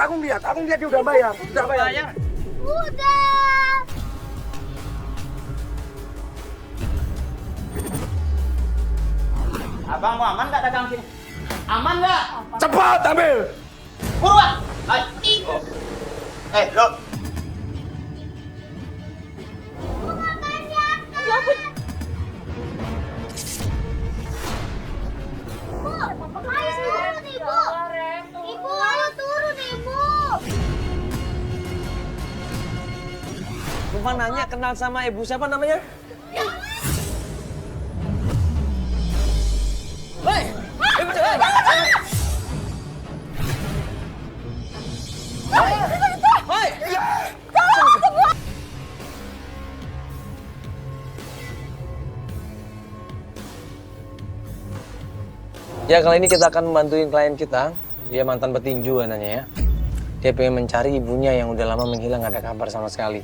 aku lihat dia udah bayar. Udah bayar. Udah. Abang mau aman nggak dagang sini? Aman nggak? Cepat ambil. Buruan! Ayo. Lo. Ibu, ayo turun ibu. Rumah nanya kenal sama ibu siapa namanya? Hei! Ya, kali ini kita akan membantuin klien kita. Dia mantan petinju anaknya ya. Dia pengen mencari ibunya yang udah lama menghilang, gak ada kabar sama sekali.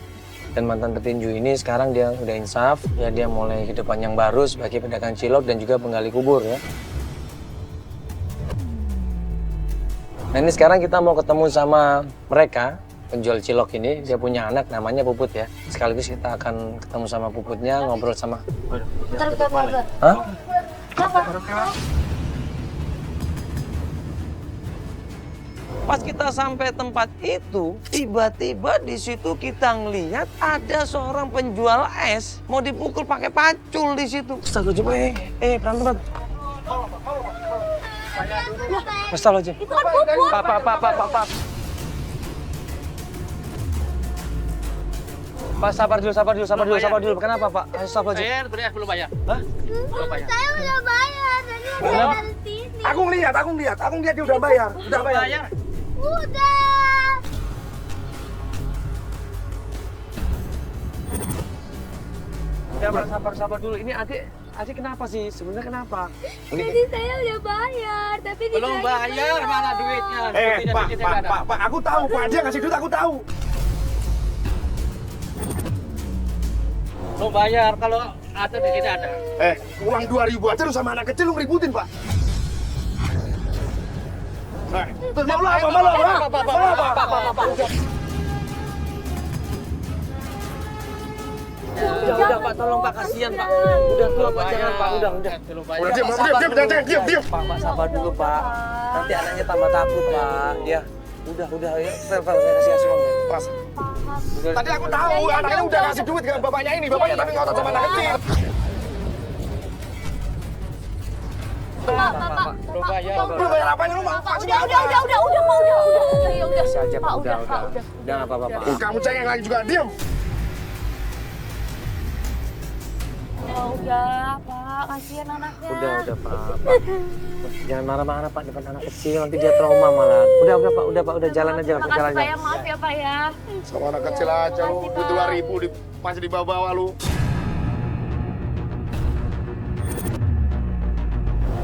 Dan mantan petinju ini sekarang dia udah insaf, ya dia mulai kehidupan yang baru sebagai pedagang cilok dan juga penggali kubur ya. Nah ini sekarang kita mau ketemu sama mereka, penjual cilok ini. Dia punya anak namanya Puput ya. Sekaligus kita akan ketemu sama Puputnya, ngobrol sama... Hah? Pas kita sampai tempat itu, tiba-tiba di situ kita ngelihat ada seorang penjual es mau dipukul pakai pacul di situ. Astagfirullahaladzim, pelan-pelan. Astagfirullahaladzim. Itu kan Puput. Pak. Pak, sabar dulu. Kenapa, Pak? Astagfirullahaladzim. Bayar, terus belum bayar. Hah? Saya udah bayar. Tadi udah dari sini. Aku lihat dia udah bayar. Udah bayar. Udah. Ya, Pak, sabar dulu. Ini adik kenapa sih? Sebenarnya kenapa? Tadi saya udah bayar, tapi Belum bayar, mana duitnya? Pak, aku tahu, Pak. Dia ngasih duit, aku tahu. Belum bayar, kalau ada di sini ada. Uang 2.000 aja lu sama anak kecil lu ngeributin, Pak. Terus mau apa? Udah, Pak, tolong Pak, kasihan Pak. Udah, Pak, jangan Pak, udah. Udah, diam. Pak, sabar dulu Pak. Nanti anaknya tambah takut Pak. Ya, udah ya. Saya kasih uang. Pas. Tadi aku tahu anaknya udah ngasih duit ke bapaknya ini. Bapaknya tapi ngotot sama anak kecil. Pak. Belum bayar. Belum bayar apanya lu mau? Udah. Bisa aja Pak, udah. Udah nggak apa-apa Pak. Kamu cengeng lagi juga, diam. Udah, Pak, kasihan anaknya. Udah Pak. Jangan marah-marah Pak depan anak kecil, nanti dia trauma malah. Udah Pak, jalan aja. Makasih Pak ya, maaf ya Pak ya. Sama anak kecil aja lu, duit 2.000 masih dibawa-bawa lu.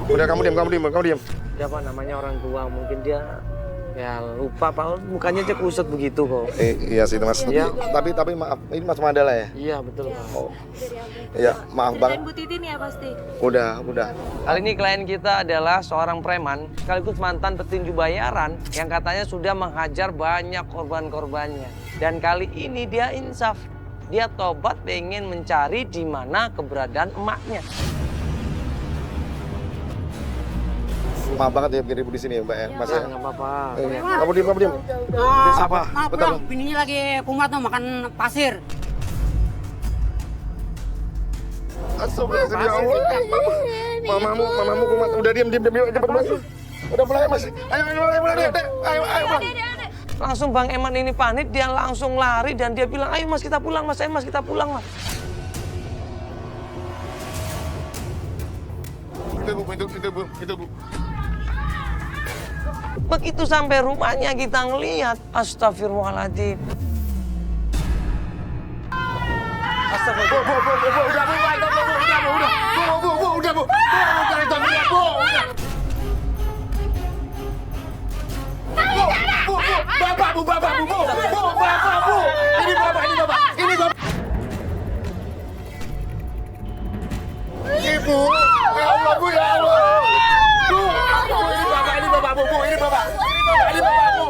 Udah, kamu diam. Ya Pak, namanya orang tua, mungkin dia ya lupa Pak, mukanya aja kusut begitu kok. Iya sih Mas. Iya. Tapi maaf, ini Mas Mandala ya? Iya betul Pak. Oh. Iya, maaf Bang. Bu Titin ya pasti. Udah. Kali ini klien kita adalah seorang preman sekaligus mantan petinju bayaran yang katanya sudah menghajar banyak korban-korbannya. Dan kali ini dia insaf. Dia tobat pengen mencari di mana keberadaan emaknya. Maaf banget ya bikin ribut di sini ya Mbak ya, Mas ya. Nggak apa-apa. Kamu diam. Apa? Maaf Bentar. bang, bininya lagi kumat tuh makan pasir. Astagfirullahaladzim, ya Allah. Mamamu kumat. Udah diam, cepet Mas. Udah mulai Mas. Ayo, pulang. Langsung Bang Eman ini panik, dia langsung lari dan dia bilang, ayo Mas kita pulang Mas, kita pulang Mas. Itu Bu. Begitu sampai rumahnya kita ngelihat, astagfirullahaladzim. Bapak, Bu. Ini Bapak. Ibu, ya Allah, Bu, ya Allah. Bu, ini Bapak, Bu. Ini Bapak, Bu.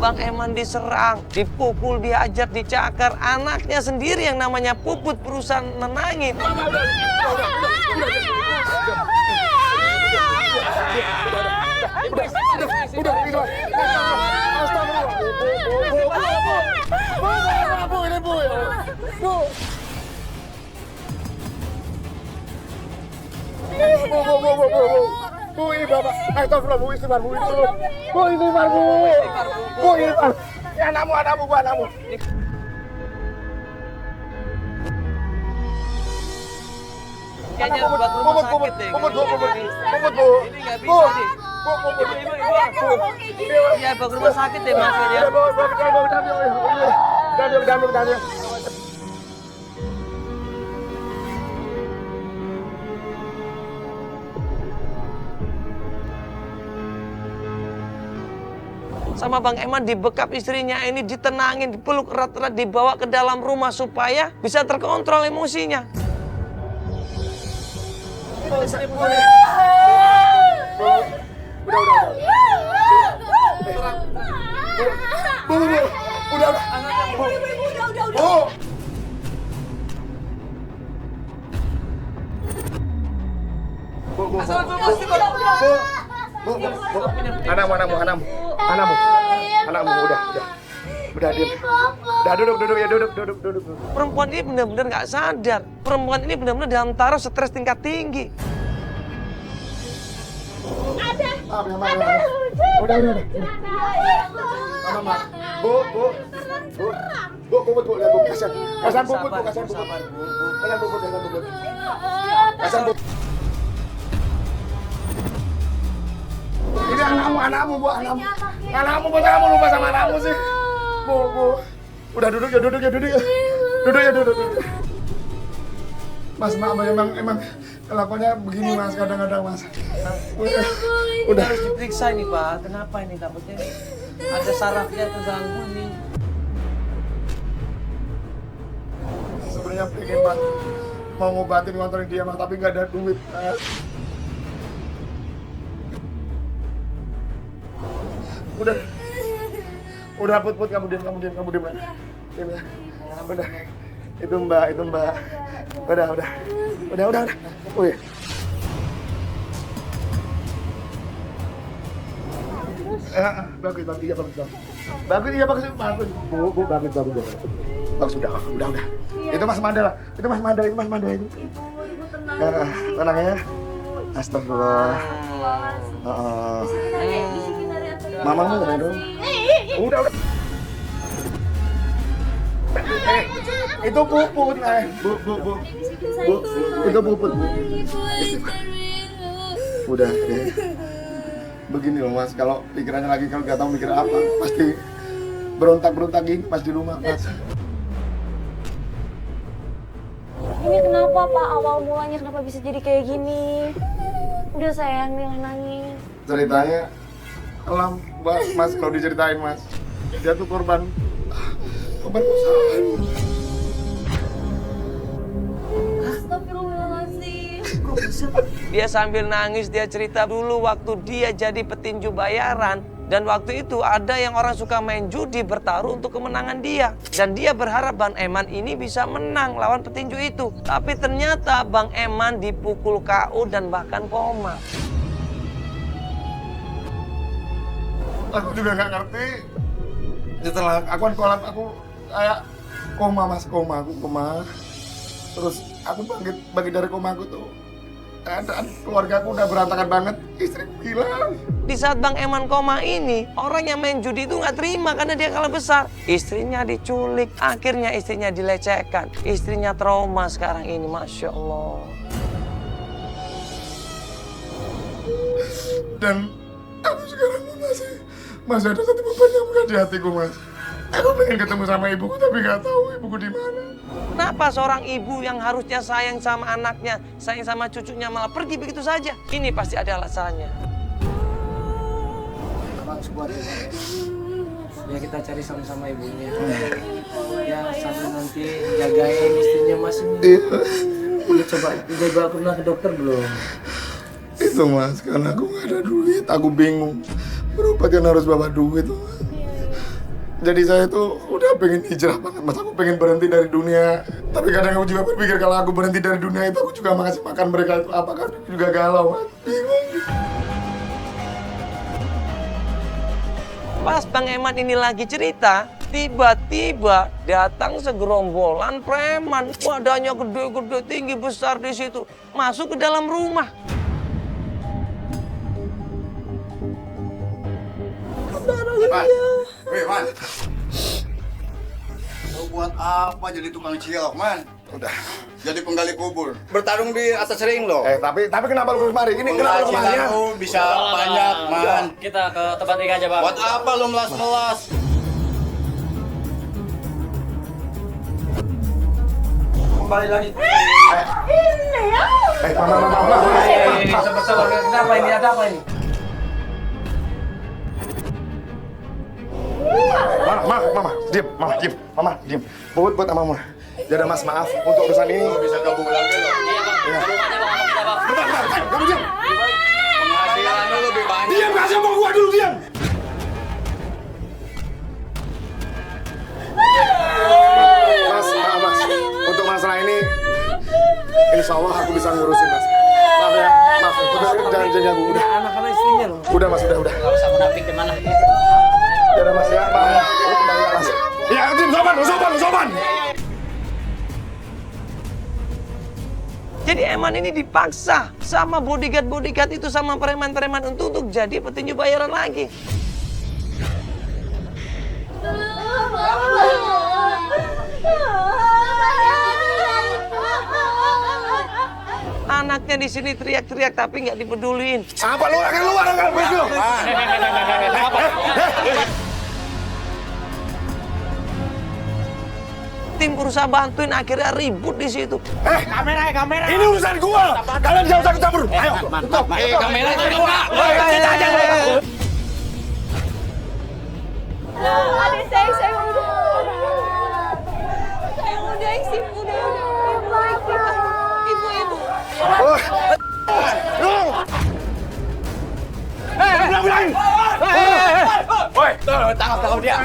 Bang Eman diserang, dipukul, dihajar, dicakar. Anaknya sendiri yang namanya Puput berusaha nenangin. Bu, ini Bapak. Astagfirullah, Bu, istighfar, Bu. Bu, istighfar, Bu. Bu, istighfar. Anakmu, Bu, anakmu. Kayaknya buat rumah sakit deh. Puput, Bu. Ini nggak bisa nih. Iya, bawa ke rumah sakit deh Mas ya. Udah. Sama Bang Eman dibekap istrinya ini, ditenangin, dipeluk erat-erat, dibawa ke dalam rumah supaya bisa terkontrol emosinya. Anakmu, udah. Udah, diam. Udah, duduk ya, duduk. Perempuan ini benar-benar nggak sadar. Perempuan ini benar-benar dalam taraf stres tingkat tinggi. Udah. Mama, Bu, Puput, lihat Bu, kasihan Puput, Bu, kasihan Puput. Ini anakmu, Bu, anakmu. Anakmu, masa kamu lupa sama anakmu sih? Bu. Udah duduk ya. Duduk ya. Mas, Mak, emang kelakuannya begini, Mas, kadang-kadang, Mas. Udah harus diperiksa ini, Pak. Kenapa ini takutnya ada sarafnya terganggu nih. Sebenarnya pengen, Mas, mau ngobatin ngontrolin dia, Mas, tapi nggak ada duit, Mas. Udah Put, kamu diam. Diam ya. Udah. Itu Mbak. Udah. Oh iya. Bagus. Bu, bagus. Bagus, udah. Itu Mas Manda itu. Ibu tenang. Tenang ya. Astagfirullah. Mamamu nggak dong? Udah. Itu Puput, Bu. Itu Puput, Bu. Udah deh. Begini loh, Mas, kalau pikirannya lagi kalau nggak tahu mikir apa, pasti berontak gini pas di rumah, Mas. Ini kenapa, Pak? Awal mulanya kenapa bisa jadi kayak gini? Udah sayang, jangan nangis. Ceritanya kelam, Mas, kalau diceritain, Mas. Dia tuh korban usahaan. Dia sambil nangis, dia cerita dulu waktu dia jadi petinju bayaran. Dan waktu itu ada yang orang suka main judi bertaruh untuk kemenangan dia. Dan dia berharap Bang Eman ini bisa menang lawan petinju itu. Tapi ternyata Bang Eman dipukul KO dan bahkan koma. Aku juga nggak ngerti. Setelah aku kan kolap, aku kayak koma, Mas, aku koma. Terus aku bangkit dari koma aku tuh. Keadaan keluarga aku udah berantakan banget, istri hilang. Di saat Bang Eman koma ini, orang yang main judi itu nggak terima karena dia kalah besar. Istrinya diculik, akhirnya istrinya dilecehkan. Istrinya trauma sekarang ini, Masya Allah. Dan aku sekarang masih ada satu beban yang berat di hatiku, Mas. Aku pengen ketemu sama ibuku, tapi nggak tahu ibuku di mana. Kenapa seorang ibu yang harusnya sayang sama anaknya, sayang sama cucunya malah pergi begitu saja? Ini pasti ada alasannya. Ya kita cari sama-sama ibunya. Ya sambil nanti jagain istrinya Mas ini. Udah coba pernah ke dokter belum? Itu, Mas, karena aku nggak ada duit, aku bingung. Berobat kan harus bawa duit, Mas. Jadi saya tuh udah pengen hijrah banget, Mas. Aku pengen berhenti dari dunia. Tapi kadang aku juga berpikir kalau aku berhenti dari dunia itu, aku juga ngasih makan mereka itu apa kan juga galau, Mas. Bingung. Pas Bang Eman ini lagi cerita, tiba-tiba datang segerombolan preman. Badannya gede-gede, tinggi besar di situ. Masuk ke dalam rumah. Weh, Man. Lo buat apa jadi tukang cilok, Man? Udah. Jadi penggali kubur. Bertarung di atas ring lo. Tapi kenapa lu kemari? Ini kenapa lu kemari? Penghasilan lo bisa banyak, Man. Kita ke tempat ikan aja, Bang. Buat apa lo melas-melas? Kembali lagi. Mama. Sabar. Kenapa ini? Ada apa ini? Mama, diam. Mama, diam. Buat sama Mama. Jadi Mas, maaf untuk urusan ini. Bisa gabung lagi lo. Iya. Bentar, kamu diam. Penghasilan lo lebih banyak. Diam, kasih ngomong gua dulu, diam. Mas, maaf Mas. Untuk masalah ini, insya Allah aku bisa ngurusin Mas. Maaf ya, maaf. Udah, jangan ganggu. Udah, Anak-anak istrinya loh. udah Mas, udah. Gak usah munafik di mana. Udah Mas ya, maaf ya. Lu kembali ya Mas. Iya, tim, sopan. Jadi Eman ini dipaksa sama bodyguard itu sama preman-preman untuk jadi petinju bayaran lagi. Anaknya di sini teriak-teriak tapi nggak dipeduliin. Apa lu lagi luar enggak begitu? Tim berusaha bantuin akhirnya ribut di situ. Kamera. Ini urusan gua. Kalian jangan usah campur. Ayo. Kamera itu enggak. Adik saya udah. Saya udah isi, udah. Ibu. Tangkap dia.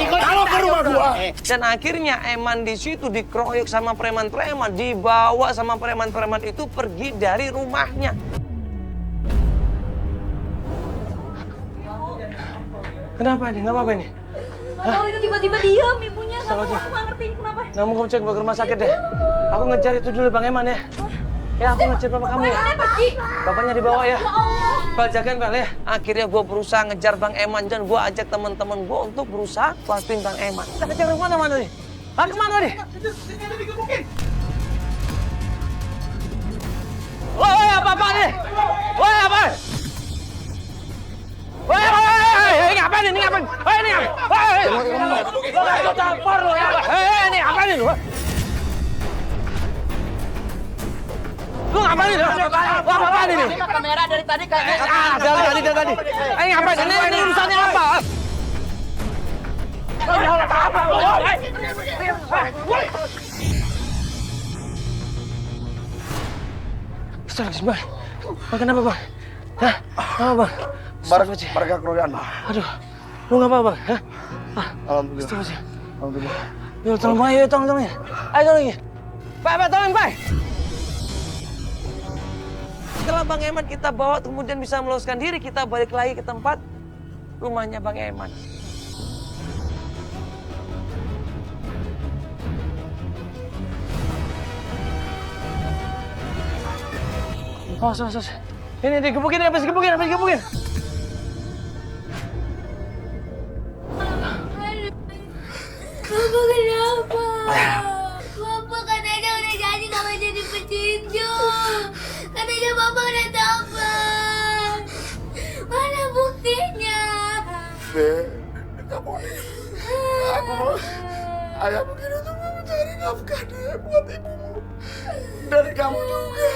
Kalau ke rumah gua. Dan akhirnya Eman di situ dikeroyok sama preman-preman, dibawa sama preman-preman itu pergi dari rumahnya. Kenapa nih? Nggak apa-apa ini? Nggak tahu itu tiba-tiba diam ibunya. Aku nggak ngerti kenapa. Kamu cek ke rumah sakit deh. Aku ngejar itu dulu Bang Eman ya. Ya aku ngejar bapak kamu ya. Bapaknya dibawa ya. Bal jagain Bal ya. Akhirnya gue berusaha ngejar Bang Eman dan gue ajak teman-teman gue untuk berusaha bantuin Bang Eman. Kita kejar kemana nih? Kemana nih? Woi apa nih? Woi apa? Woi, ngapain ini? Woi, ini ngapain? Woi, tampar lo ya. Ini ngapain ini? Lu ngapain ini? Ngapain ini? Kamera dari tadi kayaknya. Dari tadi. Ini ngapain? Ini urusannya apa? Astagfirullah, Bang. Kenapa, Bang? Hah? Apa, Bang? Mereka keroyokan. Aduh, lu nggak apa-apa, Bang? Hah? Alhamdulillah. Yuk, tolong, Bang. Ayo, tolong. Ayo, tolong. Pak, tolong, Pak. Setelah Bang Eman kita bawa, kemudian bisa meloloskan diri, kita balik lagi ke tempat rumahnya Bang Eman. Oh, ini digebukin, habis gebukin. Bapak kenapa? Bapak katanya udah jadi kalau jadi petinju. Katanya Bapak udah tobat. Mana buktinya? Kamu ayah begini untuk mencari nafkah buat ibumu. Dari kamu juga.